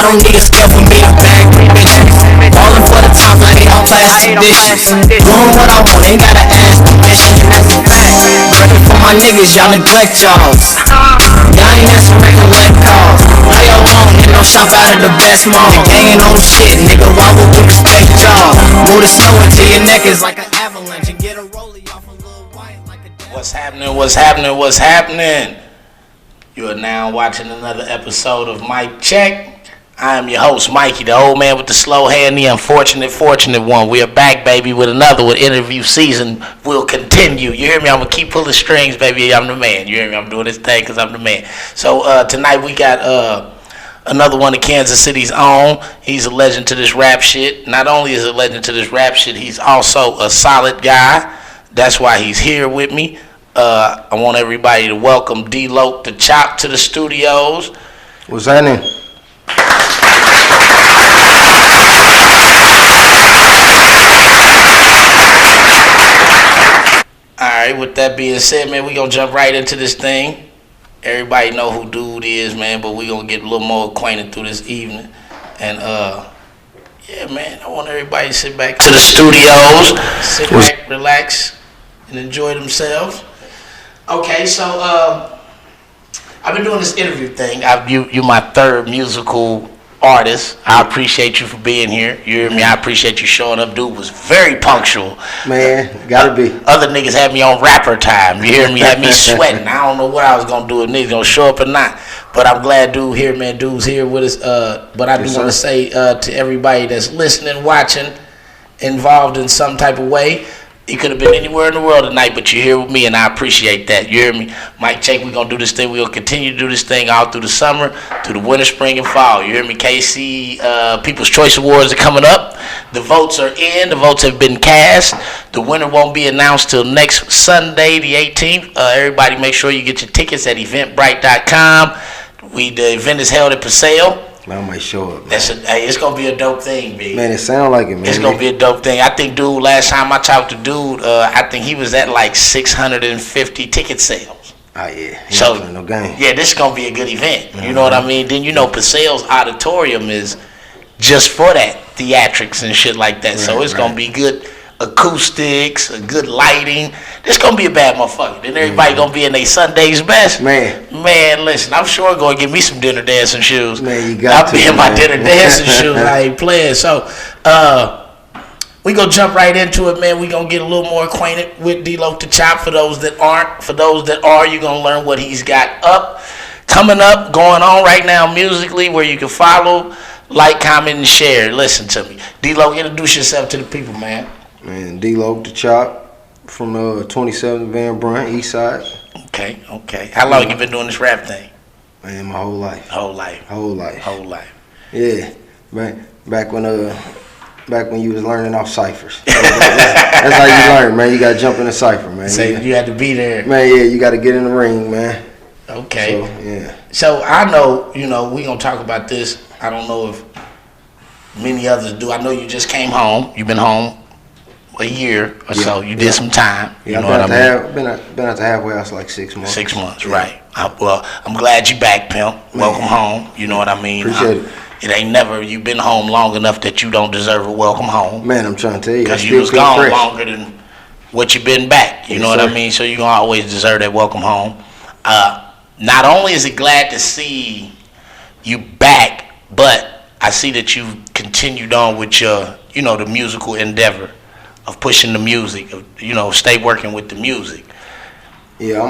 don't need a scale for me to bag bitches. Ballin' for the top, I hate on plastic dishes. Doing what I want, ain't gotta ask permission. That's a fact. Working for my niggas, y'all neglect y'all. Y'all ain't answer recollect calls. All y'all want, and don't shop out of the best mall. The gang ain't on shit, nigga, why would we respect y'all? Move the snow until your neck is like an avalanche. And get a rollie off a little white like a devil. What's happening, what's happening, what's happening? You are now watching another episode of Mike Check. I am your host, Mikey, the old man with the slow hand, the unfortunate, fortunate one. We are back, baby, with another with interview season. We'll continue. You hear me? I'm going to keep pulling strings, baby. I'm the man. You hear me? I'm doing this thing because I'm the man. So tonight we got another one of Kansas City's own. He's a legend to this rap shit. Not only is he a legend to this rap shit, he's also a solid guy. That's why he's here with me. I want everybody to welcome D-Locc Da Chop to the studios. What's happening? Alright, with that being said, man, we gonna jump right into this thing. Everybody know who dude is, man, but we gonna get a little more acquainted through this evening. And yeah, man, I want everybody to sit back to the studios, sit back, relax, and enjoy themselves. Okay, so I've been doing this interview thing. You're my third musical artist. I appreciate you for being here. You hear me? I appreciate you showing up. Dude was very punctual. Man, gotta be. Other niggas had me on rapper time. You hear me? Had me sweating. I don't know what I was gonna do if niggas gonna show up or not. But I'm glad dude here, man. Dude's here with us. But I do want to say to everybody that's listening, watching, involved in some type of way. You could have been anywhere in the world tonight, but you're here with me, and I appreciate that. You hear me? Mike Check, we're going to do this thing. We're going to continue to do this thing all through the summer, through the winter, spring, and fall. You hear me? KC People's Choice Awards are coming up. The votes are in. The votes have been cast. The winner won't be announced till next Sunday, the 18th. Everybody make sure you get your tickets at eventbrite.com. The event is held at Paseo. Man, I might show up. Hey, it's gonna be a dope thing, B. Man, it sound like it, man. It's gonna be a dope thing. I think, dude, last time I talked to dude, I think he was at like 650 ticket sales. Oh yeah. So no game. Yeah, this is gonna be a good event. You know what I mean? Then you know Paseo's auditorium is just for that theatrics and shit like that. Right, so it's gonna be good acoustics, a good lighting. This gonna be a bad motherfucker. Then everybody gonna be in their Sunday's best. Man, listen, I'm sure gonna give me some dinner dancing shoes. Man, you got I'll be in my dinner dancing shoes. I ain't playing. So we gonna jump right into it, man. We gonna get a little more acquainted with D-Locc Da Chop. For those that aren't, for those that are, you gonna learn what he's got coming up, going on right now musically, where you can follow, like, comment, and share. Listen to me. D-Locc, introduce yourself to the people, man. Man, D-Locc Da Chop from 27th Van Brunt, East Side. Okay. How long you been doing this rap thing? Man, my whole life. Whole life. Yeah, man. Back when you was learning off ciphers. That's how you learn, man. You gotta jump in a cipher, man. So you had to be there. Man, yeah, you gotta get in the ring, man. Okay. So, yeah. So I know, we gonna talk about this. I don't know if many others do. I know you just came home. You've been home a year or so. You did some time. Yeah, you know what I mean? Been at the halfway house like 6 months. 6 months, yeah. Right. Well, I'm glad you back, pimp. Man. Welcome home. You know what I mean? Appreciate it. It ain't never, you've been home long enough that you don't deserve a welcome home. Man, I'm trying to tell you. Because you was gone longer than what you been back. You know what I mean? So you're going to always deserve that welcome home. Not only is it glad to see you back, but I see that you've continued on with your, the musical endeavor of pushing the music, of, stay working with the music. Yeah,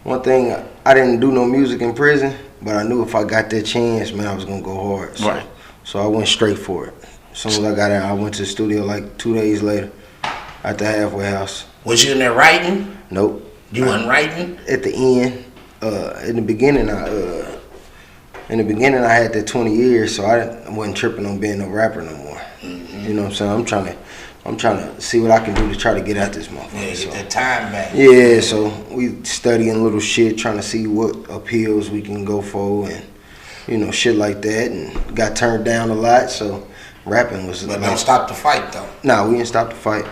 one thing, I didn't do no music in prison, but I knew if I got that chance, man, I was going to go hard. So, right. So I went straight for it. As soon as I got out, I went to the studio like 2 days later at the halfway house. Was you in there writing? Nope. You wasn't writing? At the end, in the beginning, I had that 20 years, so I wasn't tripping on being no rapper no more. Mm-hmm. You know what I'm saying? I'm trying to see what I can do to try to get out this motherfucker. Yeah, get that time back. Yeah, so we studying little shit, trying to see what appeals we can go for and, shit like that, and got turned down a lot, so rapping was... But don't stop the fight, though. Nah, we didn't stop the fight.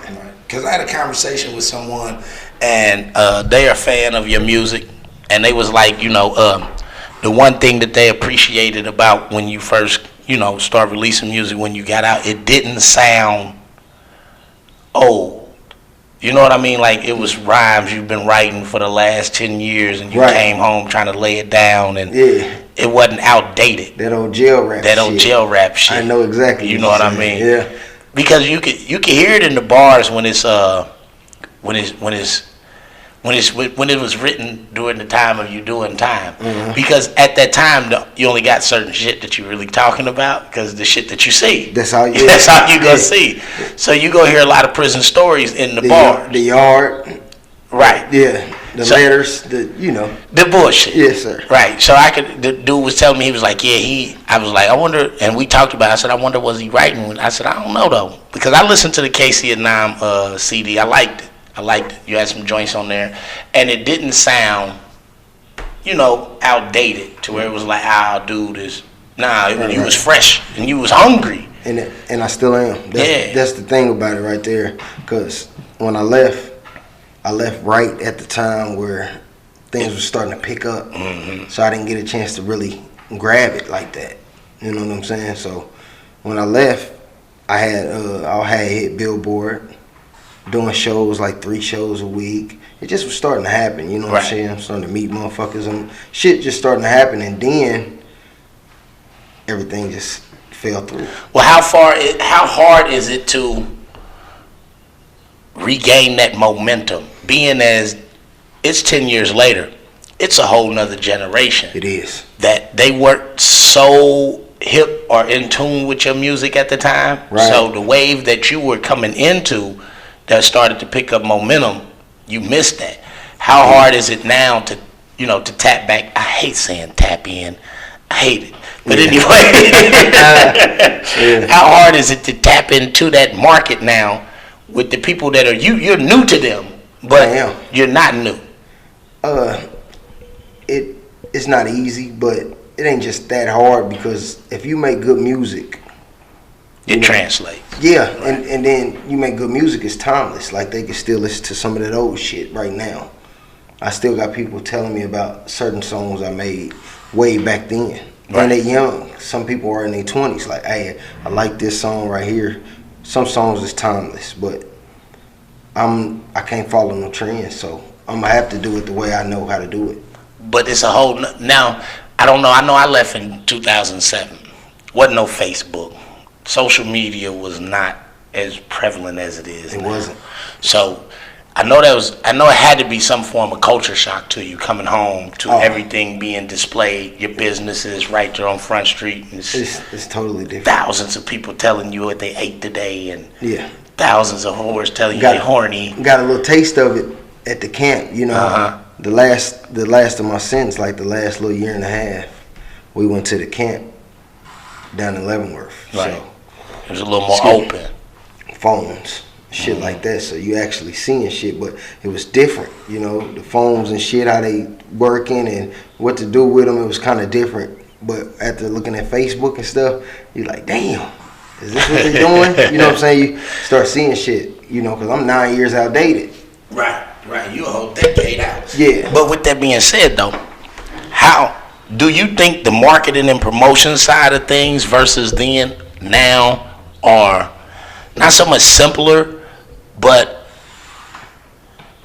Because I had a conversation with someone, and they are a fan of your music, and they was like, the the one thing that they appreciated about when you first, start releasing music when you got out, it didn't sound old. You know what I mean? Like, it was rhymes you've been writing for the last 10 years, and you came home trying to lay it down, and it wasn't outdated. That old jail rap shit. I know exactly. You know what I mean? Yeah. Because you can hear it in the bars when it was written during the time of you doing time. Mm-hmm. Because at that time you only got certain shit that you're really talking about, because the shit that you see. That's all you gonna see. So you go hear a lot of prison stories in the bar. The yard. Right. Yeah. The letters, the bullshit. Yes, sir. Right. So the dude was telling me, he was like, I was like, I wonder, and we talked about it. I said, I wonder, was he writing? I said, I don't know though, because I listened to the Casey and Nam CD. I liked it. You had some joints on there, and it didn't sound, outdated to where it was like, dude is you was fresh and you was hungry. And I still am. That's the thing about it right there, because when I left right at the time where things were starting to pick up. Mm-hmm. So I didn't get a chance to really grab it like that. You know what I'm saying? So when I left, I had hit Billboard, doing shows, like 3 shows a week. It just was starting to happen, you know what I'm saying? I'm starting to meet motherfuckers, and shit just starting to happen, and then everything just fell through. Well, how hard is it to regain that momentum, being as it's 10 years later? It's a whole nother generation. It is. That they weren't so hip or in tune with your music at the time. Right. So the wave that you were coming into that started to pick up momentum, you missed that. How hard is it now to tap back? I hate saying tap in. I hate it. But anyway, how hard is it to tap into that market now with the people that are you're new to them, but you're not new? It's not easy, but it ain't just that hard, because if you make good music, it translates. Yeah, right. and then you make good music, it's timeless. Like, they can still listen to some of that old shit right now. I still got people telling me about certain songs I made way back then. Right. And they young. Some people are in their 20s. Like, hey, I like this song right here. Some songs is timeless, but I can't follow no trends, so I'm gonna have to do it the way I know how to do it. But it's a whole now. I don't know. I know I left in 2007. Wasn't no Facebook. Social media was not as prevalent as it is. It wasn't. So I know it had to be some form of culture shock to you coming home to everything being displayed. Your businesses right there on Front Street. It's totally different. Thousands of people telling you what they ate today, and thousands of whores telling you they're horny. Got a little taste of it at the camp, The last of my sentence, like the last little year and a half, we went to the camp down in Leavenworth. Right. So it was a little more open. Phones, shit like that. So you actually seeing shit, but it was different. The phones and shit, how they working and what to do with them, it was kind of different. But after looking at Facebook and stuff, you're like, damn, is this what they doing? You know what I'm saying? You start seeing shit, because I'm 9 years outdated. Right. You a whole decade out. Yeah. But with that being said, though, how do you think the marketing and promotion side of things versus then now are not so much simpler, but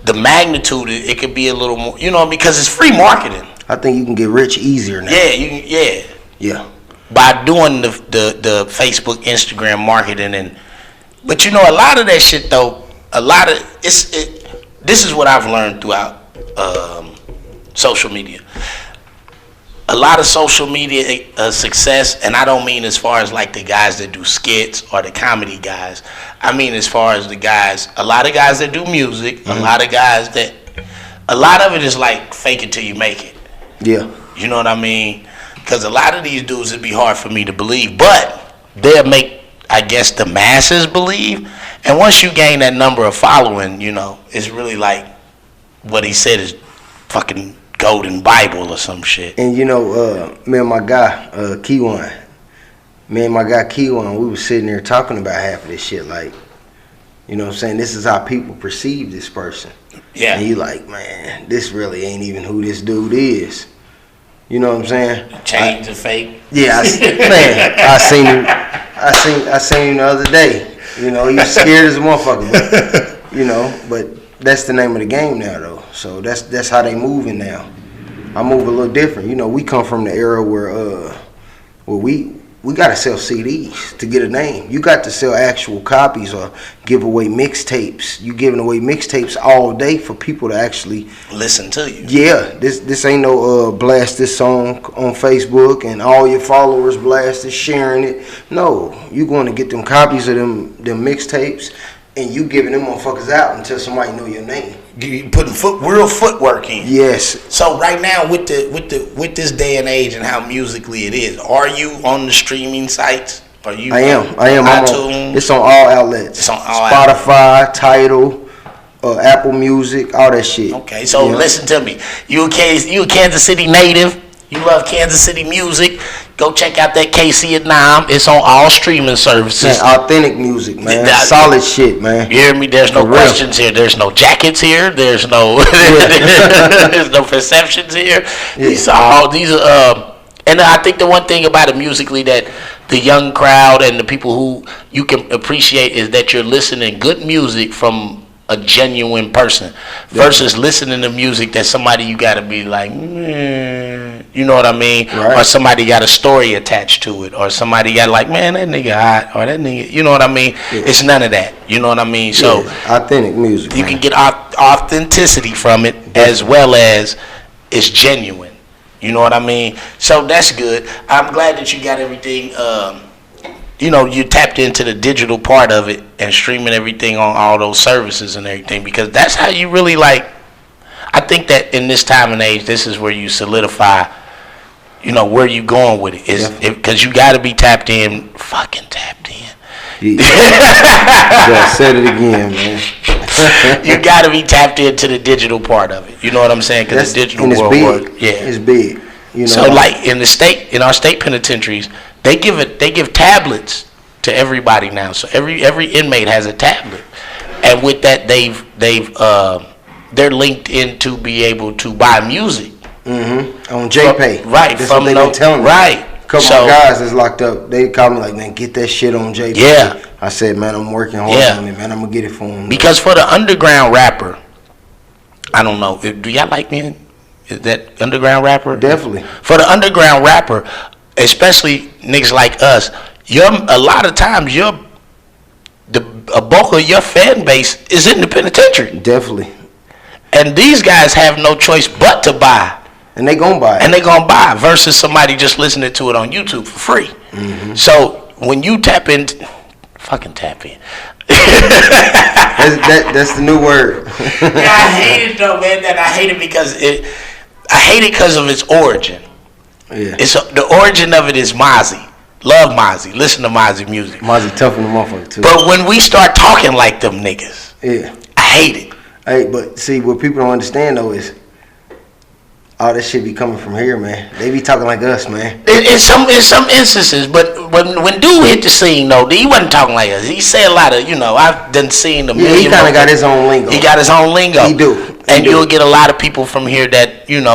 the magnitude, it could be a little more, because it's free marketing. I think you can get rich easier now. Yeah. By doing the Facebook, Instagram marketing, but a lot of that shit though, this is what I've learned throughout social media. A lot of social media success, and I don't mean as far as like the guys that do skits or the comedy guys. I mean as far as a lot of guys that do music, mm-hmm. a lot of it is like fake it till you make it. Yeah. You know what I mean? Because a lot of these dudes, it'd be hard for me to believe, but they'll make, I guess, the masses believe. And once you gain that number of following, it's really like what he said is fucking golden Bible or some shit. And me and my guy, Keywan, we was sitting there talking about half of this shit, like, what I'm saying? This is how people perceive this person. Yeah. And you like, man, this really ain't even who this dude is. You know what I'm saying? Chains are fake. Yeah, man, I seen him the other day. You know, he's scared as a motherfucker. But, you know, but that's the name of the game now, though. So that's how they moving now. I move a little different. You know, we come from the era where we gotta sell CDs to get a name. You got to sell actual copies or give away mixtapes. You giving away mixtapes all day for people to actually listen to you. Yeah, this ain't no blast this song on Facebook and all your followers blast it, sharing it. No, you going to get them copies of them mixtapes, and you giving them motherfuckers out until somebody know your name. You putting real footwork in. Yes. So right now with this day and age and how musically it is, are you on the streaming sites? Are you? I am. iTunes? It's on all outlets. It's on all Spotify, Tidal, Apple Music, all that shit. Okay, so listen to me. You a Kansas City native. You love Kansas City music. Go check out that KC at Nam. It's on all streaming services. Man, authentic music, man. Solid shit, man. You hear me? There's no questions here. There's no jackets here. There's no there's no perceptions here. Yeah. These are and I think the one thing about it musically that the young crowd and the people who you can appreciate is that you're listening good music from a genuine person versus listening to music that somebody you gotta be like, you know what I mean? Right. Or somebody got a story attached to it, or somebody got like, man, that nigga hot, or that nigga, you know what I mean? Yeah. It's none of that, you know what I mean? So authentic music. You can get authenticity from it as well as it's genuine. You know what I mean? So that's good. I'm glad that you got everything. You tapped into the digital part of it and streaming everything on all those services and everything, because that's how you really I think that in this time and age, this is where you solidify, where you going with it. Is because you got to be tapped in, fucking tapped in. Yeah. I said it again, man. You got to be tapped into the digital part of it. You know what I'm saying? Because the digital world, it's big. So like in our state penitentiaries, they give tablets to everybody now. So every inmate has a tablet, and with that they're linked in to be able to buy music. Mm-hmm. On JPay. Right. That's what they been telling me. Right. A couple of guys that's locked up, they call me like, man, get that shit on JPay. Yeah. I said, man, I'm working hard on it, man. I'm gonna get it for him. Because for the underground rapper, I don't know. Do y'all like me? Is that underground rapper? Definitely. For the underground rapper, especially niggas like us, a lot of times a bulk of your fan base is in the penitentiary. Definitely. And these guys have no choice but to buy. And they gonna buy. Versus somebody just listening to it on YouTube for free. Mm-hmm. So when you tap in, fucking tap in. That's the new word. Yeah, I hate it though, man. I hate it because of its origin. Yeah. The origin of it is Mozzie. Love Mozzie. Listen to Mozzie music. Mozzie tough in the motherfucker too. But when we start talking like them niggas, I hate it. Hey, but see, what people don't understand though is all this shit be coming from here, man. They be talking like us, man. In some instances, but when dude hit the scene though, he wasn't talking like us. He said a lot of, I've done seen the million. He kind of got his own lingo. He got his own lingo. He do. You'll get a lot of people from here that and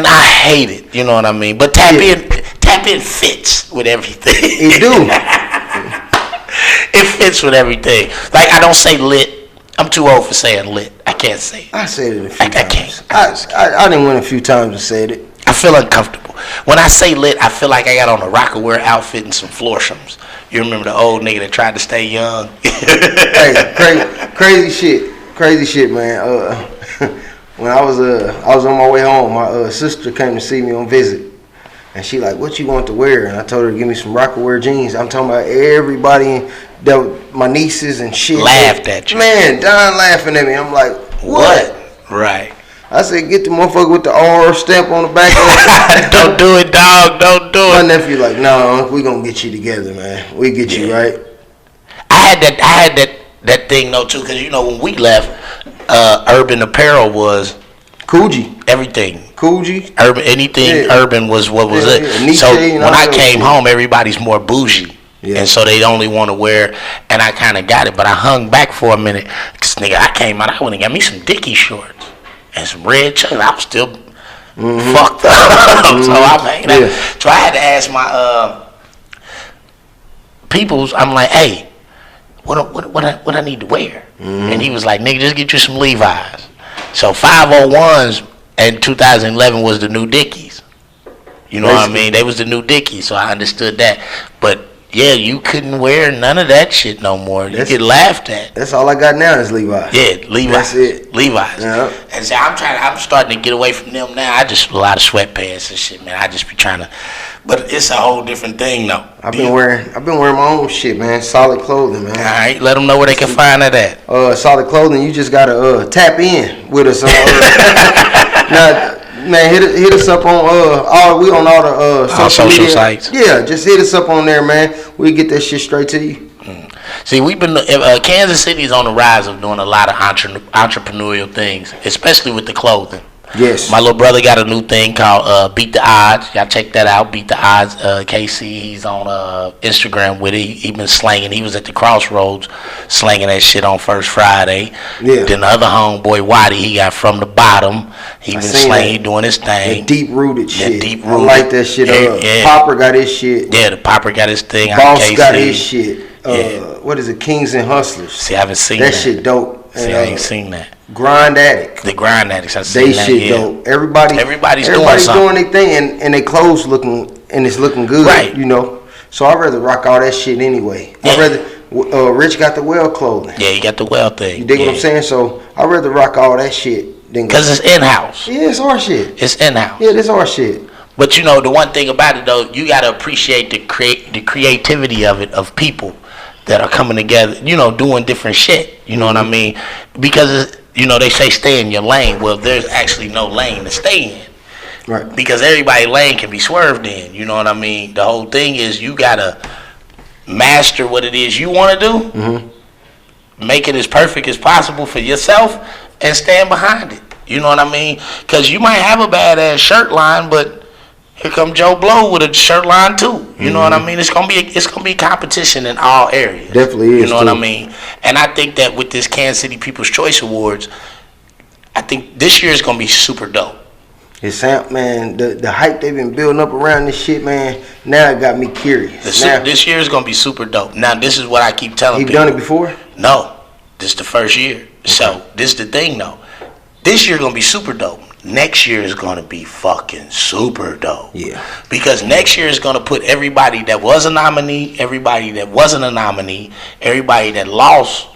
I hate it. You know what I mean? But tap in fits with everything. It do. It fits with everything. Like I don't say lit. I'm too old for saying lit. I can't say it. I said it a few times. I can't. I didn't win a few times and said it. I feel uncomfortable. When I say lit, I feel like I got on a Rockaware outfit and some florsums. You remember the old nigga that tried to stay young? Hey, crazy shit, man. When I was on my way home, my sister came to see me on visit, and she like, "What you want to wear?" And I told her to give me some Rockaware jeans. I'm talking about everybody, my nieces and shit. Laughed at you. Man, Don laughing at me. I'm like, what? Right. I said, get the motherfucker with the R stamp on the back of it. Don't do it, dog. Don't do it. My nephew like, no, we gonna get you together, man. We get you right. I had that thing though too, because when we left, Urban Apparel was Coogee. Everything. Coogee. Urban, anything urban was what was it. Nietzsche, so when I came home, everybody's more bougie. Yeah. And so they only want to wear, and I kind of got it, but I hung back for a minute. Cause nigga, I came out, I went and got me some Dickie shorts and some red chucks. I was still fucked up. So I'm hanging out. So I had to ask my peoples. I'm like, hey, what I need to wear? And he was like, nigga, just get you some Levi's. So 501s in 2011 was the new Dickies. You know what I mean? They was the new Dickies, so I understood that. But yeah, you couldn't wear none of that shit no more. You get laughed at. That's all I got now is Levi's. Yeah, Levi's. That's it. Levi's. Yeah. And so I'm starting to get away from them now. I just a lot of sweatpants and shit, man. I just be trying to, but it's a whole different thing though. I've been wearing my own shit, man. Solid clothing, man. All right, let them know where they can find that at. Solid clothing. You just gotta tap in with us. Now, man, hit us up on we on all the social sites. Yeah, just hit us up on there, man. We get that shit straight to you. See, we've been Kansas City is on the rise of doing a lot of entrepreneurial things, especially with the clothing. Yes. My little brother got a new thing called Beat the Odds. Y'all check that out. Beat the Odds. KC, he's on Instagram with it. He been slanging. He was at the Crossroads slanging that shit on First Friday. Yeah. Then the other homeboy, Waddy, he got From the Bottom. He been slanging, he doing his thing. Deep rooted shit. Deep rooted. I like that shit. Yeah. Popper got his shit. Yeah, the Popper got his thing. Boss got his shit. Yeah. What is it? Kings and Hustlers. See, I haven't seen that. That shit dope. See, I ain't seen that. Grind Addict. The Grind Addicts. I seen they that. Shit dope. Everybody's doing their thing, and they clothes it's looking good. Right. You know. So I'd rather rock all that shit anyway. Yeah. I'd rather Rich got the well clothing. Yeah, he got the well thing. You dig what I'm saying? So I'd rather rock all that shit than because it's in house. Yeah, it's our shit. It's in house. Yeah, it's our shit. But you know the one thing about it though, you gotta appreciate the creativity of it, of people that are coming together, you know, doing different shit. You know what I mean? Because you know they say stay in your lane. Well, there's actually no lane to stay in. Right. Because everybody's lane can be swerved in. You know what I mean? The whole thing is you gotta master what it is you want to do. Mm-hmm. Make it as perfect as possible for yourself and stand behind it. You know what I mean? Because you might have a badass shirt line, but here come Joe Blow with a shirt line too. You know what I mean? It's gonna be competition in all areas. Definitely is. You know what I mean? And I think that with this Kansas City People's Choice Awards, I think this year is gonna be super dope. It's man, the hype they've been building up around this shit, man. Now it got me curious. This year is gonna be super dope. Now this is what I keep telling people. You've done it before? No, this is the first year. Okay. So this is the thing though. This year gonna be super dope. Next year is gonna be fucking super dope. Yeah. Because next year is gonna put everybody that was a nominee, everybody that wasn't a nominee, everybody that lost.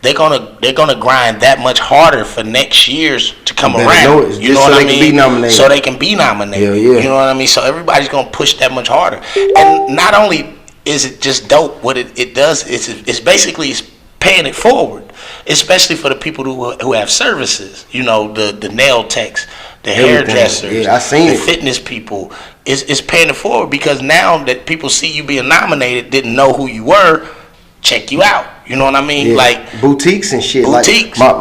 They're gonna grind that much harder for next year's to come around. You know what I mean? So they can be nominated. Yeah, yeah. You know what I mean? So everybody's gonna push that much harder. And not only is it just dope, what it does, it's basically paying it forward. Especially for the people who have services, you know, the nail techs, the hairdressers, the fitness people. It's paying it forward because now that people see you being nominated, didn't know who you were, check you out. You know what I mean? Yeah. Like boutiques and shit. Boutiques. Like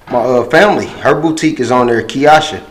my family, her boutique is on there, Kiasha.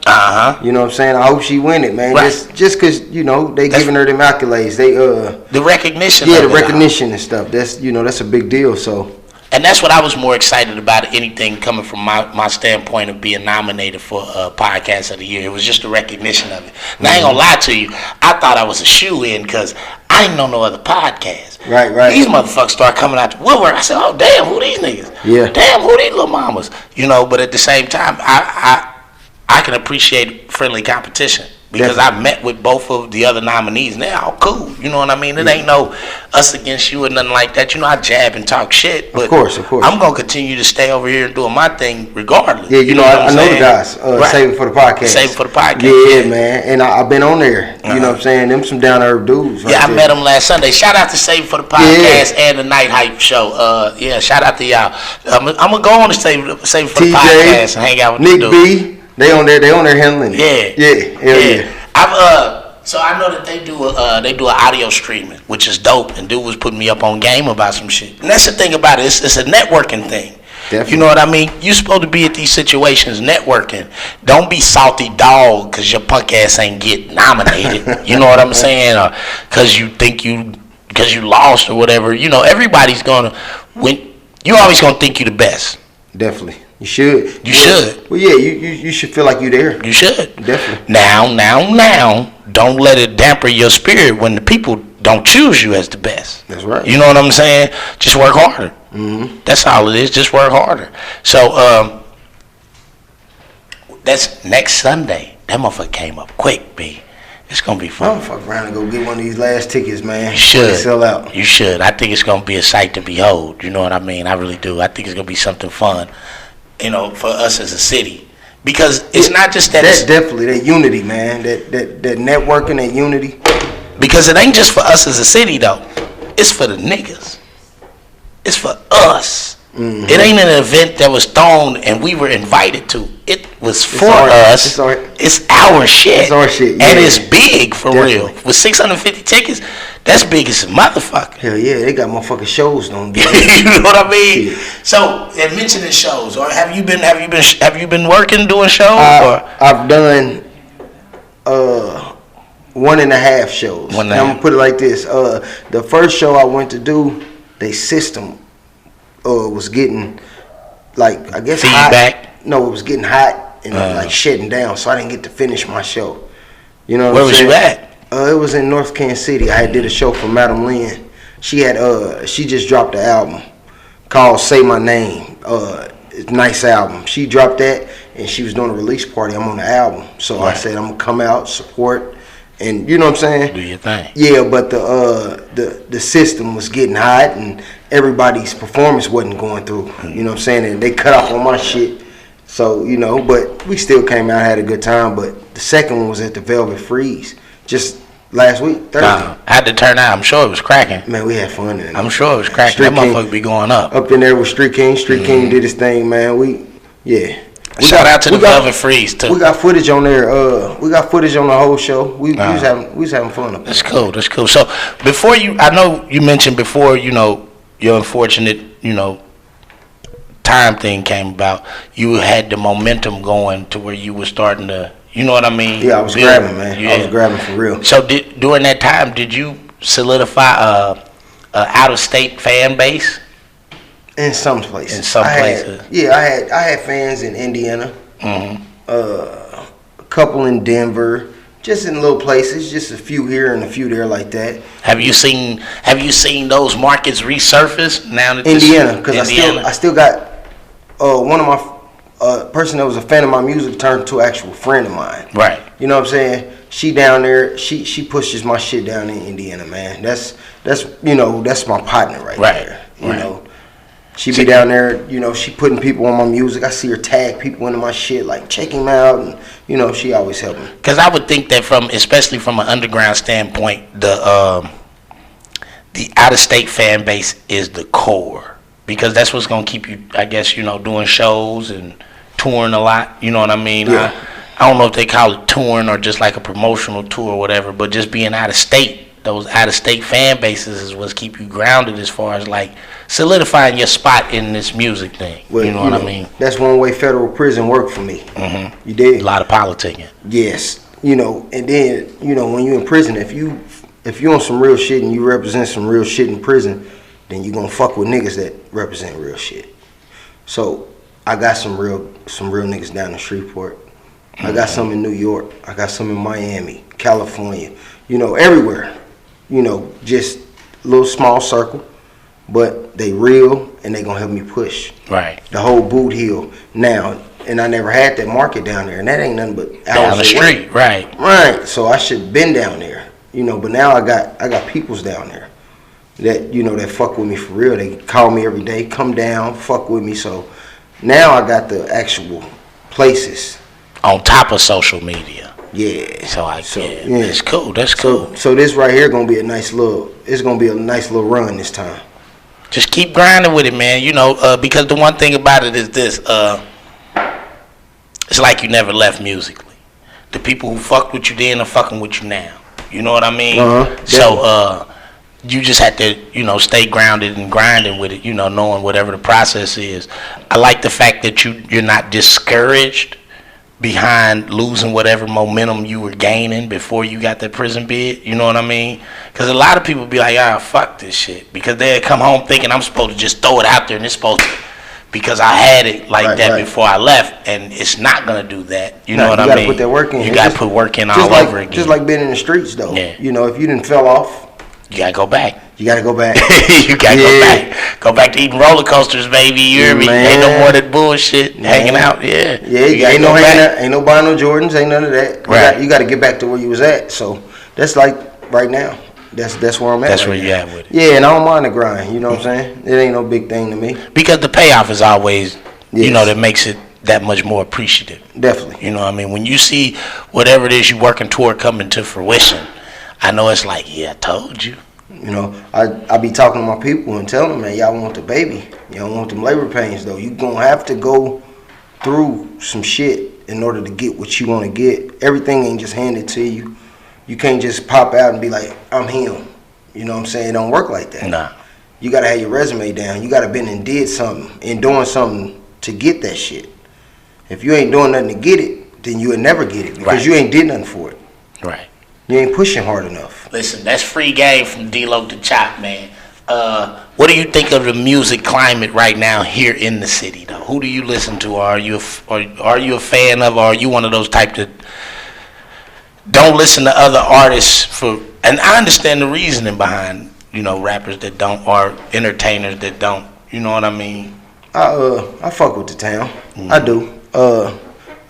You know what I'm saying? I hope she win it, man. Right. Just cause you know they giving her them accolades. They the recognition. Yeah, the recognition and stuff. That's that's a big deal. So. And that's what I was more excited about, anything coming from my standpoint of being nominated for Podcast of the Year. It was just the recognition of it. And I ain't gonna lie to you, I thought I was a shoe-in because I didn't know no other podcast. Right. These motherfuckers start coming out the woodwork. I said, oh, damn, who these niggas? Yeah. Damn, who these little mamas? You know, but at the same time, I can appreciate friendly competition. Because I met with both of the other nominees now. Cool. You know what I mean? It ain't no us against you or nothing like that. You know, I jab and talk shit. But of course. I'm going to continue to stay over here and doing my thing regardless. Yeah, you know I know the guys. Right. Save it for the podcast. Save it for the podcast. Yeah, man. And I've been on there. You know what I'm saying? Them some down-to-earth dudes. Right, I met them last Sunday. Shout out to Save It for the Podcast and the Night Hype Show. Shout out to y'all. I'm going to go on to Save It for the Podcast and hang out with Nick the B. They on there handling it. Yeah. So I know that they do an audio streaming, which is dope, and dude was putting me up on game about some shit. And that's the thing about it, it's a networking thing. Definitely. You know what I mean? You supposed to be at these situations networking. Don't be salty dog because your punk ass ain't get nominated. You know what I'm saying? Or because you lost or whatever. You know, everybody's gonna win. You always gonna think you the best. Definitely. You should. You should. Well, yeah, you should feel like you're there. You should. Definitely. Now, don't let it damper your spirit when the people don't choose you as the best. That's right. You know what I'm saying? Just work harder. Mm-hmm. That's all it is. Just work harder. So, that's next Sunday. That motherfucker came up quick, B. It's gonna be fun. I'm fuck around and go get one of these last tickets, man. You should. Sell out. You should. I think it's gonna be a sight to behold. You know what I mean? I really do. I think it's gonna be something fun, you know, for us as a city. Because it's not just that. That's definitely that unity, man. That networking, that unity. Because it ain't just for us as a city, though. It's for the niggas. It's for us. Mm-hmm. It ain't an event that was thrown and we were invited to. It was for us. It's our shit. It's our shit. Yeah. And it's big for real. With 650 tickets, that's big as a motherfucker. Hell yeah, they got motherfucking shows don't do. You know what I mean? Yeah. So, and mentioning shows, or have you been working doing shows? I've done 1.5 shows. I'm gonna put it like this. The first show I went to do, they system was getting, like, I guess feedback. Hot. No, it was getting hot and like shutting down, so I didn't get to finish my show. You know where was you at? It was in North Kansas City. I did a show for Madam Lynn. She just dropped an album called "Say My Name." Nice album. She dropped that, and she was doing a release party. I'm on the album, so right. I said I'm gonna come out, support, and you know what I'm saying. Do your thing. Yeah, but the system was getting hot, and everybody's performance wasn't going through. You know what I'm saying, and they cut off on my shit. So you know, but we still came out, had a good time. But the second one was at the Velvet Freeze just last week, Thursday. I had to turn out. I'm sure it was cracking. Man, we had fun in it. I'm sure it was cracking. Street that motherfucker be going up. Up in there with Street King. Street King did his thing, man. Shout out to the Velvet Freeze too. We got footage on there. We got footage on the whole show. We was having fun up there. That's cool. That's cool. So before I know you mentioned before, you know, your unfortunate, you know, time thing came about. You had the momentum going to where you were starting to, you know what I mean? Yeah, I was grabbing, man. Yeah. I was grabbing for real. So during that time, did you solidify a out of state fan base? In some places. In some places. I had fans in Indiana. Mm-hmm. A couple in Denver. Just in little places, just a few here and a few there like that. Have you seen those markets resurface now that Indiana? Because I still got one of my person that was a fan of my music turned to an actual friend of mine. Right. You know what I'm saying? She down there. She pushes my shit down in Indiana, man. That's you know, that's my partner right there. You know. She be down there, you know, she putting people on my music. I see her tag people into my shit, like check him out, and you know, she always helping. Because I would think that especially from an underground standpoint, the out of state fan base is the core, because that's what's gonna keep you, I guess, you know, doing shows and touring a lot. You know what I mean? Yeah. I don't know if they call it touring or just like a promotional tour or whatever, but just being out of state. Those out-of-state fan bases is what's keep you grounded as far as like solidifying your spot in this music thing. Well, you know what I mean? That's one way federal prison worked for me. Mm-hmm. You did? A lot of politicking. Yes. You know, and then, you know, when you in prison, if you on some real shit and you represent some real shit in prison, then you gonna fuck with niggas that represent real shit. So I got some real niggas down in Shreveport. Mm-hmm. I got some in New York. I got some in Miami, California. You know, everywhere. You know, just a little small circle, but they real and they gonna help me push. Right. The whole Boot Hill now, and I never had that market down there, and that ain't nothing but down the street. Right. Right. So I should have been down there, you know. But now I got peoples down there that, you know, that fuck with me for real. They call me every day, come down, fuck with me. So now I got the actual places on top of social media. Yeah. So it's cool. That's cool. So this right here gonna be a nice little run this time. Just keep grinding with it, man. You know, because the one thing about it is this, it's like you never left musically. The people who fucked with you then are fucking with you now. You know what I mean? So you just have to, you know, stay grounded and grinding with it, you know, knowing whatever the process is. I like the fact that you're not discouraged behind losing whatever momentum you were gaining before you got that prison bid. You know what I mean? Because a lot of people be like, fuck this shit. Because they come home thinking I'm supposed to just throw it out there and it's supposed to because I had it like that before I left, and it's not gonna do that. You know what I mean? You gotta put that work in. You gotta put work in all over again. Just like being in the streets, though. Yeah. You know, if you didn't fell off, you gotta go back. You gotta go back. You gotta go back. Go back to eating roller coasters, baby. You hear me? Ain't no more that bullshit hanging out. Yeah. Ain't no hanging out. Ain't no buying no Jordans. Ain't none of that. You gotta get back to where you was at. So that's like right now. That's where I'm at. That's where you at with it. Yeah, and I don't mind the grind. You know what I'm saying? It ain't no big thing to me. Because the payoff is always, you know, that makes it that much more appreciative. Definitely. You know what I mean? When you see whatever it is you're working toward coming to fruition, I know it's like, yeah, I told you. You know, I be talking to my people and telling them, man, y'all want the baby. Y'all want them labor pains, though. You gonna have to go through some shit in order to get what you want to get. Everything ain't just handed to you. You can't just pop out and be like, I'm him. You know what I'm saying? It don't work like that. Nah. You gotta have your resume down. You gotta been and did something and doing something to get that shit. If you ain't doing nothing to get it, then you would never get it because you ain't did nothing for it. Right. You ain't pushing hard enough. Listen, that's free game from D-Locc Da Chop, man. What do you think of the music climate right now here in the city, though? Who do you listen to? Are you a fan of, or are you one of those type that don't listen to other artists for? And I understand the reasoning behind, you know, rappers that don't, or entertainers that don't. You know what I mean? I fuck with the town. Mm-hmm. I do.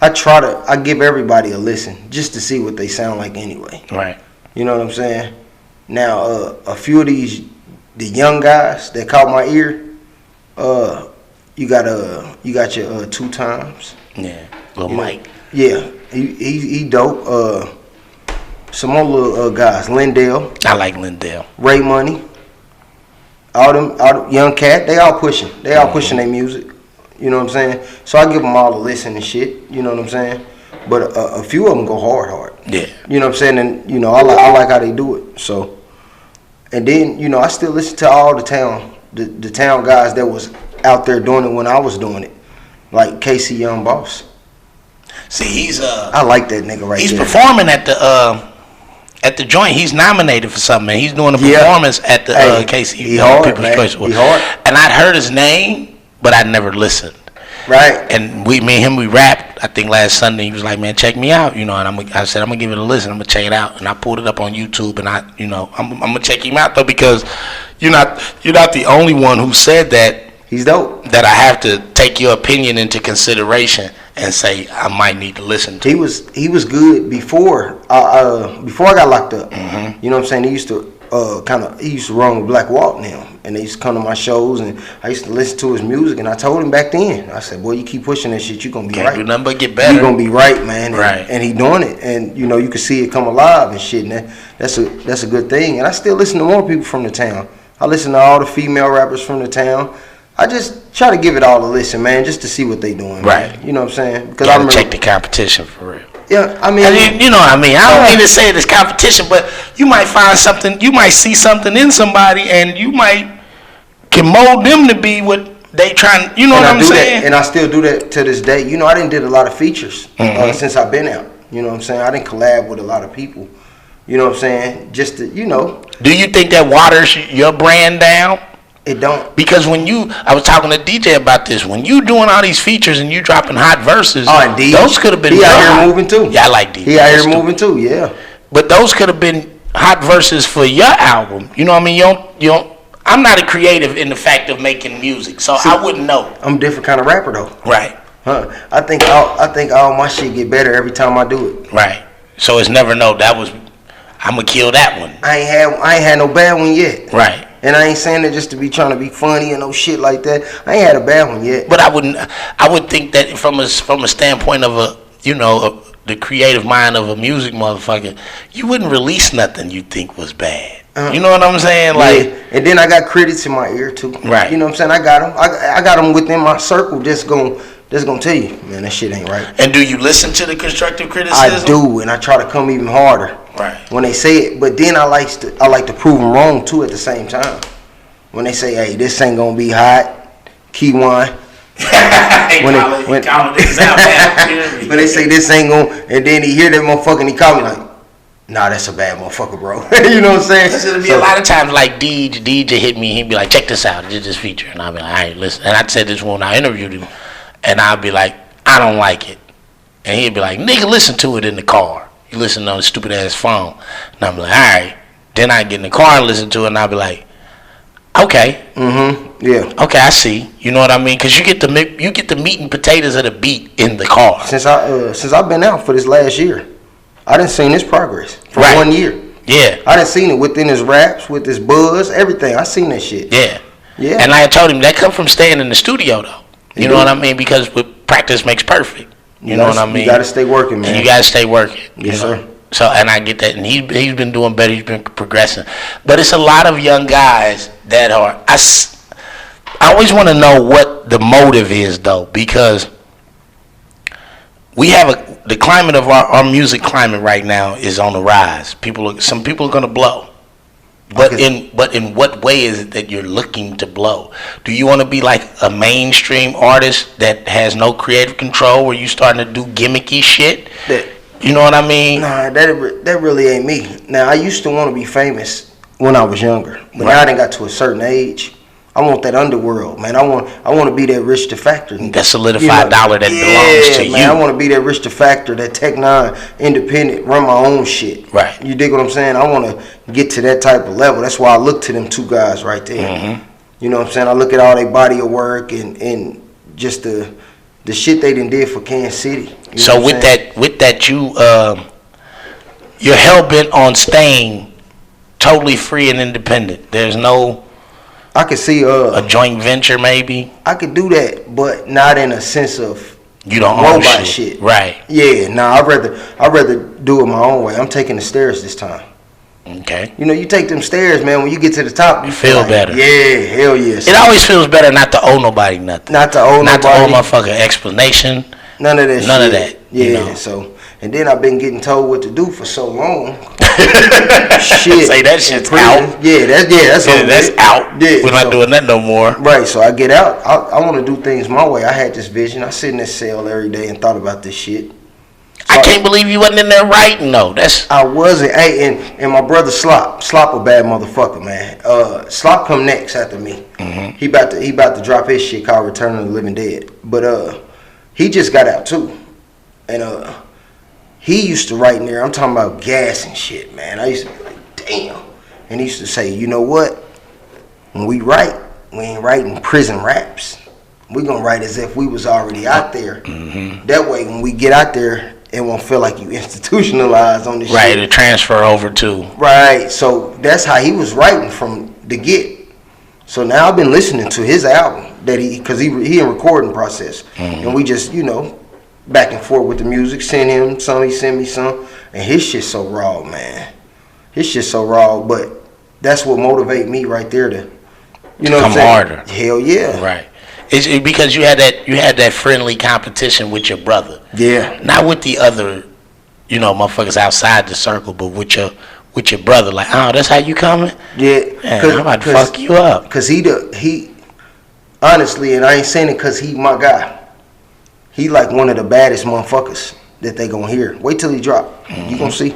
I give everybody a listen just to see what they sound like anyway. Right. You know what I'm saying? Now, a few of the young guys that caught my ear, you got your 2 times. Yeah. Lil Mike. Yeah. He dope. Some more little guys. Lindell. I like Lindell. Ray Money. All them young cat, they all pushing. They all pushing their music. You know what I'm saying? So I give them all a listen and shit. You know what I'm saying? But a few of them go hard. Yeah. You know what I'm saying? And, you know, I like how they do it. So, and then, you know, I still listen to all the town guys that was out there doing it when I was doing it. Like Casey Young Boss. See, I like that nigga right there. He's performing at the joint. He's nominated for something, man. He's doing a performance at the Casey People's Choice Award. And I'd heard his name, but I'd never listened. Right. And me and him, we rapped, I think last Sunday. He was like, man, check me out, you know, and I said, I'm going to give it a listen. I'm going to check it out. And I pulled it up on YouTube, and I'm going to check him out, though, because you're not the only one who said that. He's dope. That I have to take your opinion into consideration and say I might need to listen to. He was good before I got locked up. Mm-hmm. You know what I'm saying? He used to he used to run with Black Walt and him, and they used to come to my shows, and I used to listen to his music. And I told him back then, I said, "Boy, you keep pushing that shit, you gonna be right. Can't do nothing but get better. You gonna be right, man." Right. And he doing it, and you know you can see it come alive and shit. And that's a good thing. And I still listen to more people from the town. I listen to all the female rappers from the town. I just try to give it all a listen, man, just to see what they doing. Right. Man. You know what I'm saying? Because I remember check the competition for real. Yeah, I mean, you know what I mean. I don't mean to say it as competition, but you might find something. You might see something in somebody, and you can mold them to be what they trying. You know what I'm saying? And I still do that to this day. You know, I didn't did a lot of features since I've been out. You know what I'm saying? I didn't collab with a lot of people. You know what I'm saying? Just to, you know. Do you think that waters your brand down? It don't. Because I was talking to DJ about this. When you doing all these features and you dropping hot verses, those could have been. He out here moving too. Yeah, I like DJ. He out here moving too. Yeah. But those could have been hot verses for your album. You know what I mean? You don't. I'm not a creative in the fact of making music, so I wouldn't know. I'm a different kind of rapper though. Right. Huh? I think all my shit get better every time I do it. Right. So it's never no. I'm gonna kill that one. I ain't had no bad one yet. Right. And I ain't saying that just to be trying to be funny and no shit like that. I ain't had a bad one yet. But I would think that from a standpoint of the creative mind of a music motherfucker, you wouldn't release nothing you think was bad. You know what I'm saying? Like, yeah. And then I got critics in my ear too. Right. You know what I'm saying? I got them. I got them within my circle. Just gonna tell you, man, that shit ain't right. And do you listen to the constructive criticism? I do, and I try to come even harder. Right. When they say it, but then I like to prove them wrong too at the same time. When they say, "Hey, this ain't gonna be hot," key one. When they say this ain't gonna, and then he hear that motherfucker and he call me like, nah, that's a bad motherfucker, bro. You know what I'm saying? It'll be a lot of times like DJ hit me, he'd be like, check this out, this feature. And I'll be like, all right, listen. And I said this when I interviewed him. And I'll be like, I don't like it. And he'd be like, nigga, listen to it in the car. You listen on the stupid ass phone. And I'm like, all right. Then I get in the car and listen to it, and I'll be like, okay. Yeah. Okay, I see. You know what I mean? Because you get the meat and potatoes of the beat in the car. Since I've been out for this last year, I done seen this progress for 1 year. Yeah. I done seen it within his raps, with his buzz, everything. I seen that shit. Yeah. Yeah. And I told him that come from staying in the studio though. You know what I mean? Because with practice makes perfect. You know what I mean? You gotta stay working, man. And you gotta stay working. Yes, sir. So, and I get that, and he's been doing better. He's been progressing, but it's a lot of young guys that are. I always want to know what the motive is, though, because we have the climate of our music climate right now is on the rise. Some people are gonna blow, but in what way is it that you're looking to blow? Do you want to be like a mainstream artist that has no creative control, where you starting to do gimmicky shit? You know what I mean? Nah, that really ain't me. Now, I used to want to be famous when I was younger, but now I done got to a certain age. I want that underworld, man. I want to be that Rich the Factor. That solidified dollar that belongs to man, you. I want to be that Rich the Factor, that Tech 9 independent, run my own shit. Right. You dig what I'm saying? I want to get to that type of level. That's why I look to them two guys right there. You know what I'm saying? I look at all their body of work and just the shit they done did for Kansas City. So with that, you're hell bent on staying totally free and independent. There's no. I could see a joint venture maybe. I could do that, but not in a sense of you don't own robot shit. Right. Yeah. Nah. I'd rather do it my own way. I'm taking the stairs this time. Okay. You know, you take them stairs, man. When you get to the top, you feel better. Yeah, hell yes. It always feels better not to owe nobody nothing. Not to owe motherfucker explanation. None of that. None of that. Yeah. You know? So, and then I've been getting told what to do for so long. Shit. Say that shit's out. That's out. Yeah. We're not doing that no more. Right. So I get out. I want to do things my way. I had this vision. I sit in this cell every day and thought about this shit. So I can't believe you wasn't in there writing though. I wasn't. Hey, and my brother Slop a bad motherfucker, man. Slop come next after me. He about to drop his shit called Return of the Living Dead. But he just got out too, and he used to write in there. I'm talking about gas and shit, man. I used to be like, damn. And he used to say, you know what? When we write, we ain't writing prison raps. We gonna write as if we was already out there. That way, when we get out there, it won't feel like you institutionalized on this shit. Right, to transfer over to. Right, so that's how he was writing from the get. So now I've been listening to his album because he in recording process, and we just back and forth with the music. Send him some, he send me some, and his shit's so raw, man. His shit's so raw, but that's what motivate me right there to come harder. Hell yeah. Right. It's because you had that friendly competition with your brother. Yeah. Not with the other, motherfuckers outside the circle, but with your brother. Like, oh, that's how you coming? Yeah. Man, I'm about to fuck you up. Cause he honestly, and I ain't saying it cause he my guy. He like one of the baddest motherfuckers that they gonna hear. Wait till he drop. You gonna see.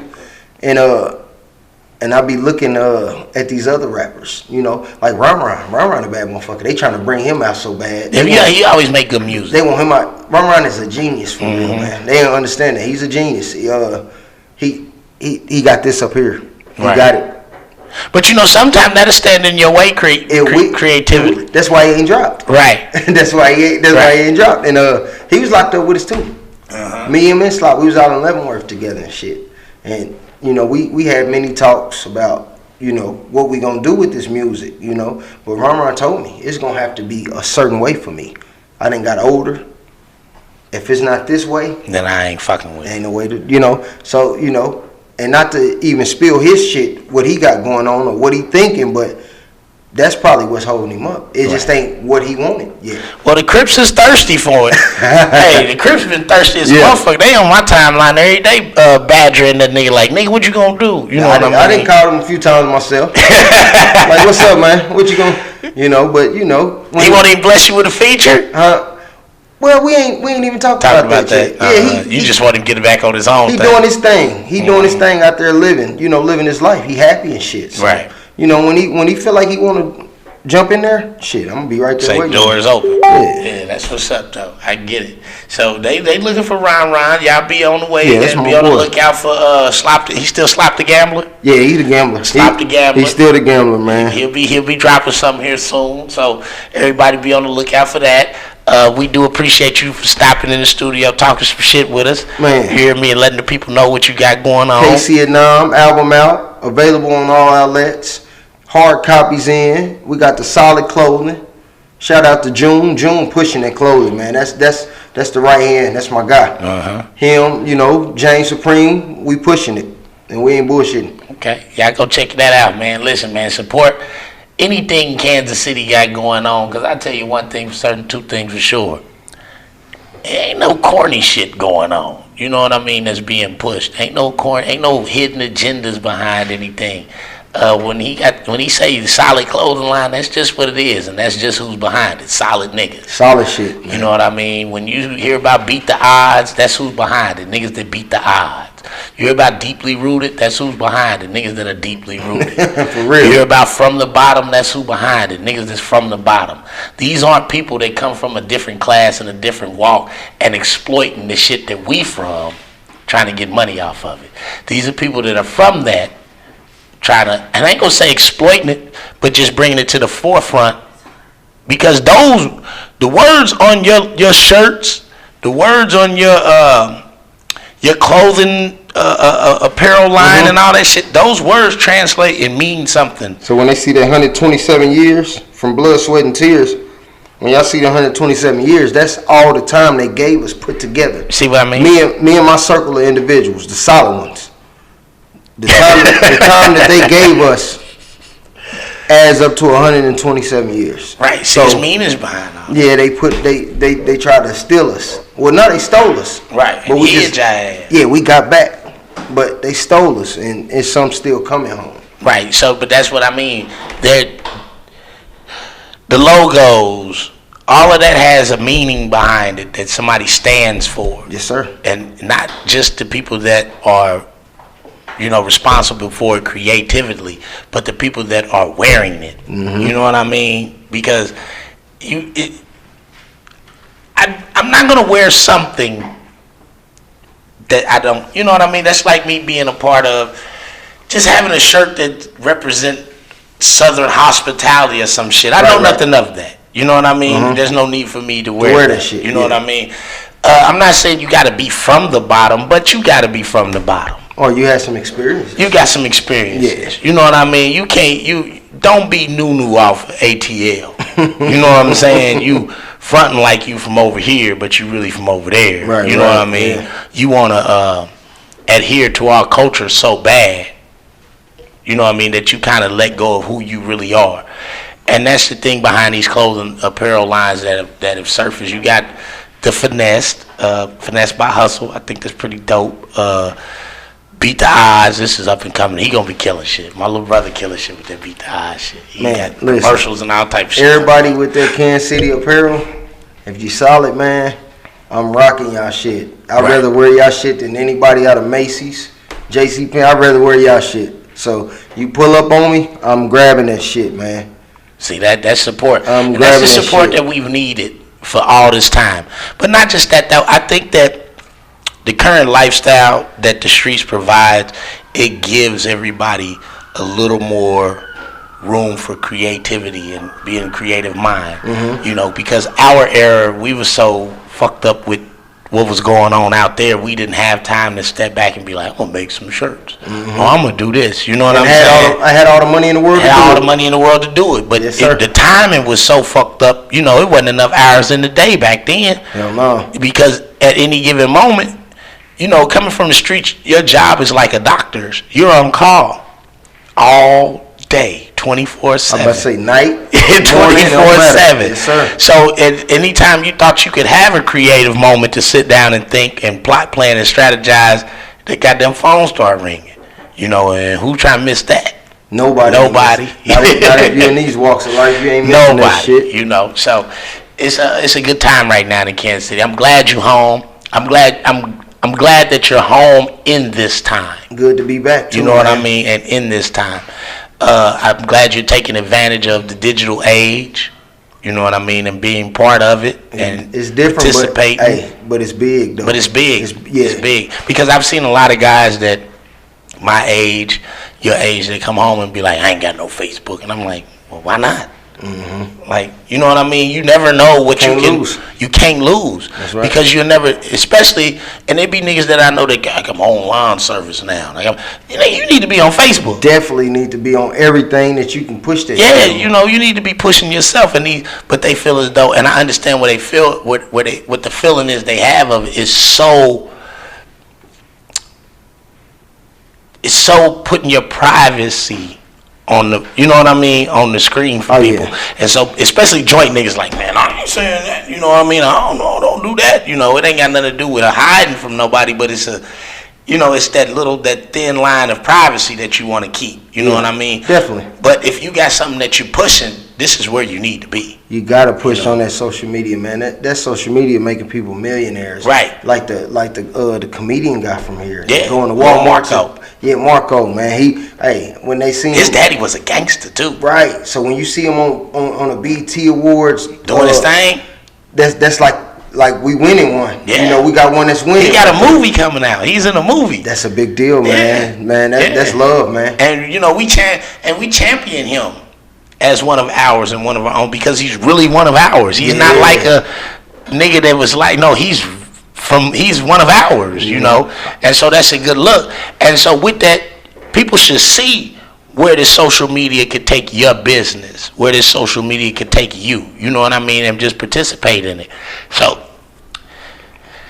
And I be looking at these other rappers, like Ron a bad motherfucker. They trying to bring him out so bad. He always make good music. They want him out. Ron is a genius for real, man. They don't understand that. He's a genius. He got this up here. He got it. But sometimes that'll stand in your way, creativity. That's why he ain't dropped. Right. That's why he ain't dropped. And he was locked up with us too. Me and Slop, we was out in Leavenworth together and shit. And we had many talks about, what we gonna do with this music, But Ron told me it's gonna have to be a certain way for me. I done got older. If it's not this way, then I ain't fucking with it. Ain't no way to, So, and not to even spill his shit, what he got going on or what he thinking, but that's probably what's holding him up. It just ain't what he wanted yet. Well, the Crips is thirsty for it. Hey, the Crips been thirsty as a motherfucker. They on my timeline every day badgering that nigga like, nigga, what you gonna do? You know what I mean? I didn't call him a few times myself. Like, what's up, man? What you gonna, but he won't even bless you with a feature? Well, we ain't even talking about that. Yeah, you just want him to get back on his own. He doing his thing. He doing his thing out there living. Living his life. He happy and shit. So, right. When he feel like he want to jump in there, shit, I'm gonna be right there. Say doors open. Yeah, that's what's up though. I get it. So they looking for Ron. Y'all be on the way. Yeah, that's my be on boy. the lookout for He still Slop the Gambler. Yeah, he the gambler. Slop the Gambler. He's still the gambler, man. He'll be dropping something here soon. So everybody be on the lookout for that. We do appreciate you for stopping in the studio, talking some shit with us. Man, you hear me, and letting the people know what you got going on. KC Nam album out, available on all outlets. Hard copies in. We got the solid clothing. Shout out to June. June pushing that clothing, man. That's the right hand. That's my guy. Him, James Supreme. We pushing it, and we ain't bullshitting. Okay, y'all go check that out, man. Listen, man, support anything Kansas City got going on. Cause I tell you one thing for certain, two things for sure. There ain't no corny shit going on. You know what I mean? That's being pushed. Ain't no hidden agendas behind anything. When he say solid clothing line, that's just what it is, and that's just who's behind it. Solid niggas. Solid shit, man. You know what I mean? When you hear about beat the odds, that's who's behind it. Niggas that beat the odds. You hear about deeply rooted, that's who's behind it. Niggas that are deeply rooted. For real. You hear about from the bottom, that's who behind it. Niggas that's from the bottom. These aren't people that come from a different class and a different walk and exploiting the shit that we from, trying to get money off of it. These are people that are from that, trying to, and I ain't gonna say exploiting it, but just bringing it to the forefront, because the words on your shirts, the words on your clothing apparel line and all that shit, those words translate and mean something. So when they see that 127 years from blood, sweat, and tears, when y'all see the 127 years, that's all the time they gave us put together. See what I mean? Me and my circle of individuals, the solid ones. The time that they gave us adds up to 127 years. Right. So there's meanings behind all. Yeah, they tried to steal us. Well, no, they stole us. Right. But we got back, but they stole us, and some still coming home. Right. So, but that's what I mean. The logos, all of that has a meaning behind it that somebody stands for. Yes, sir. And not just the people that are, responsible for it creatively, but the people that are wearing it. Mm-hmm. You know what I mean? Because I'm not gonna wear something that I don't. You know what I mean? That's like me being a part of just having a shirt that represent Southern hospitality or some shit. I know nothing of that. You know what I mean? Mm-hmm. There's no need for me to wear that shit. You know what I mean? I'm not saying you got to be from the bottom, but you got to be from the bottom. Or you had some experience. You got some experiences. Yeah. You know what I mean? You don't be Nunu off ATL. You know what I'm saying? You fronting like you from over here, but you really from over there. Right, you know what I mean? Yeah. You want to adhere to our culture so bad, you know what I mean, that you kind of let go of who you really are. And that's the thing behind these clothing apparel lines that have surfaced. You got the Finesse by Hustle. I think that's pretty dope. Beat the Odds. This is up and coming. He gonna be killing shit. My little brother killing shit with that Beat the Odds shit. He got commercials and all type of shit. Everybody with that Kansas City apparel, if you solid, man, I'm rocking y'all shit. I'd rather wear y'all shit than anybody out of Macy's, JCPenney. I'd rather wear y'all shit. So you pull up on me, I'm grabbing that shit, man. See, that's support. And that's the support that we've needed for all this time. But not just that, though. I think that the current lifestyle that the streets provides, it gives everybody a little more room for creativity and being a creative mind. Mm-hmm. Because our era, we were so fucked up with what was going on out there, we didn't have time to step back and be like, I'm gonna make some shirts. Mm-hmm. I'm gonna do this. You know what I'm saying? I had all the money in the world to do it. But yes, the timing was so fucked up, it wasn't enough hours in the day back then. Hell no. Because at any given moment, coming from the streets, your job is like a doctor's. You're on call all day, 24/7. I'm about to say night, 24/7. Yes, sir. So at any time you thought you could have a creative moment to sit down and think and plot, plan, and strategize, the goddamn phone start ringing. And who trying to miss that? Nobody. Not if you're in these walks of life, you ain't missing that shit. So it's a good time right now in Kansas City. I'm glad you're home. I'm glad that you're home in this time. Good to be back. You know what I mean? And in this time, I'm glad you're taking advantage of the digital age. You know what I mean, and being part of it and it's different, participating. But it's big though. But it's big. It's big because I've seen a lot of guys that my age, your age, they come home and be like, I ain't got no Facebook, and I'm like, well, why not? Mm-hmm. Like, you know what I mean? You never know what you can lose. You can't lose. That's right. Because you'll never, especially, and there be niggas that I know that got like, I'm on lawn service now. Like, you need to be on Facebook. Definitely need to be on everything that you can push that. Yeah, you need to be pushing yourself, but they feel as though, and I understand what they feel, what the feeling is they have of it is so. It's so putting your privacy on the, you know what I mean, on the screen for people. Yeah. And so, especially joint niggas like, man, I ain't saying that, you know what I mean? I don't know, don't do that. You know, it ain't got nothing to do with hiding from nobody, but it's it's that thin line of privacy that you want to keep. You know what I mean? Definitely. But if you got something that you're pushing, this is where you need to be. You gotta push on that social media, man. That social media making people millionaires. Right. Like the comedian guy from here. Yeah. Going to Walmart. Marco. Yeah, Marco, man. When they see him, his daddy was a gangster too. Right. So when you see him on a BET Awards doing his thing, that's like we winning one. Yeah. You know, we got one that's winning. He got a movie coming out. He's in a movie. That's a big deal, man. Yeah. Man, that's love, man. And we champion him as one of ours and one of our own because he's really one of ours. He's not like a nigga that was like, no, he's one of ours, you know. And so that's a good look. And so with that, people should see where this social media could take your business, where this social media could take you. You know what I mean? And just participate in it. So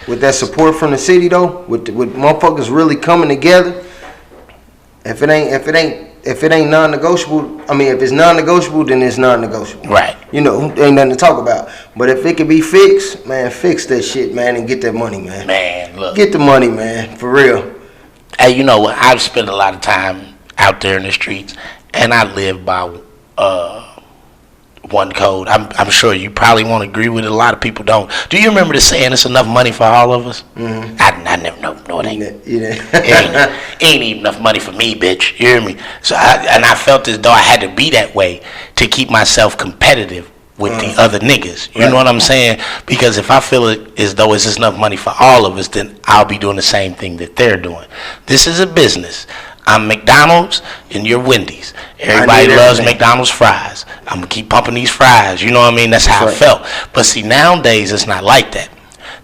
with that support from the city though, with motherfuckers really coming together, if it ain't non-negotiable, I mean, if it's non-negotiable, then it's non-negotiable. Right. You know, ain't nothing to talk about. But if it can be fixed, man, fix that shit, man, and get that money, man. Man, look. Get the money, man, for real. Hey, you know what? I've spent a lot of time out there in the streets, and I live by one code. I'm sure you probably won't agree with it. A lot of people don't. Do you remember the saying, it's enough money for all of us? Mm-hmm. I never know. No, it ain't. It ain't even enough money for me, bitch. You hear me? So I felt as though I had to be that way to keep myself competitive with the other niggas. You know what I'm saying? Because if I feel it as though it's enough money for all of us, then I'll be doing the same thing that they're doing. This is a business. I'm McDonald's and you're Wendy's. Everybody loves McDonald's fries. I'm going to keep pumping these fries. You know what I mean? That's how I felt. But see, nowadays it's not like that.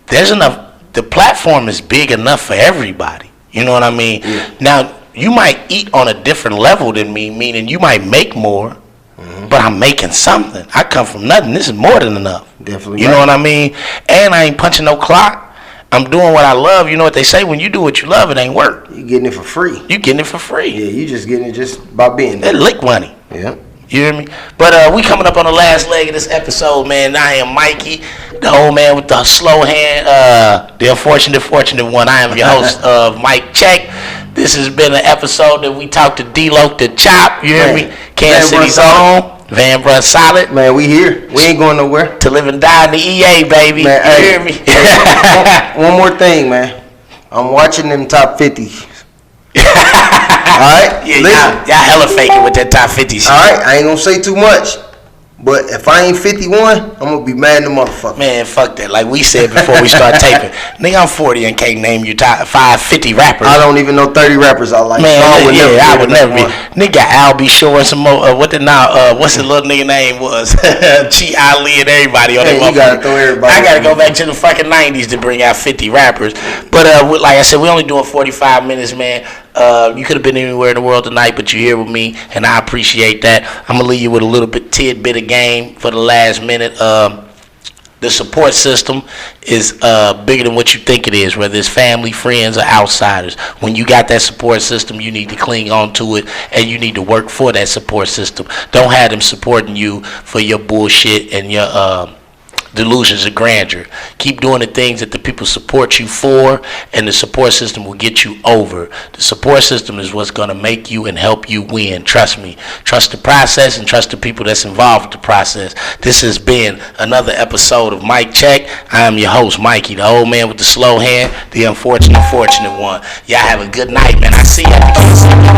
There's enough. The platform is big enough for everybody. You know what I mean? Yeah. Now, you might eat on a different level than me, meaning you might make more, but I'm making something. I come from nothing. This is more than enough. Definitely. You know what I mean? And I ain't punching no clock. I'm doing what I love. You know what they say? When you do what you love, it ain't work. You getting it for free. You getting it for free. Yeah, you just getting it just by being there. That lick money. Yeah. You hear me? But we coming up on the last leg of this episode, man. I am Mikey, the old man with the slow hand, the unfortunate, fortunate one. I am your host of Mike Check. This has been an episode that we talked to D-Locc Da Chop. You hear me? Kansas City's own. Van Bruh Solid. Man, we here. We ain't going nowhere. To live and die in the EA, baby. Man, you hear me? one more thing, man. I'm watching them top 50s. Alright? Yeah, y'all hella faking with that top 50 shit. Alright, I ain't gonna say too much. But if I ain't 51, I'm gonna be mad at the motherfucker. Man, fuck that. Like we said before we start taping. Nigga, I'm 40 and can't name you top 50 rappers. I don't even know 30 rappers I like. Man, so I would never be. Nigga, Al be showing some more. What's the little nigga name was? Chi Ali and everybody on that motherfucker. You gotta throw everybody. I gotta go back to the fucking 90s to bring out 50 rappers. But like I said, we only doing 45 minutes, man. You could have been anywhere in the world tonight, but you're here with me, and I appreciate that. I'm gonna leave you with a little tidbit of game for the last minute. The support system is bigger than what you think it is, whether it's family, friends, or outsiders. When you got that support system, you need to cling on to it, and you need to work for that support system. Don't have them supporting you for your bullshit and your delusions of grandeur. Keep doing the things that the people support you for, and the support system will get you over. The support system is what's going to make you and help you win. Trust me. Trust the process and trust the people that's involved with the process. This has been another episode of Mike Check. I am your host, Mikey, the old man with the slow hand, the unfortunate, fortunate one. Y'all have a good night, man. I see you at the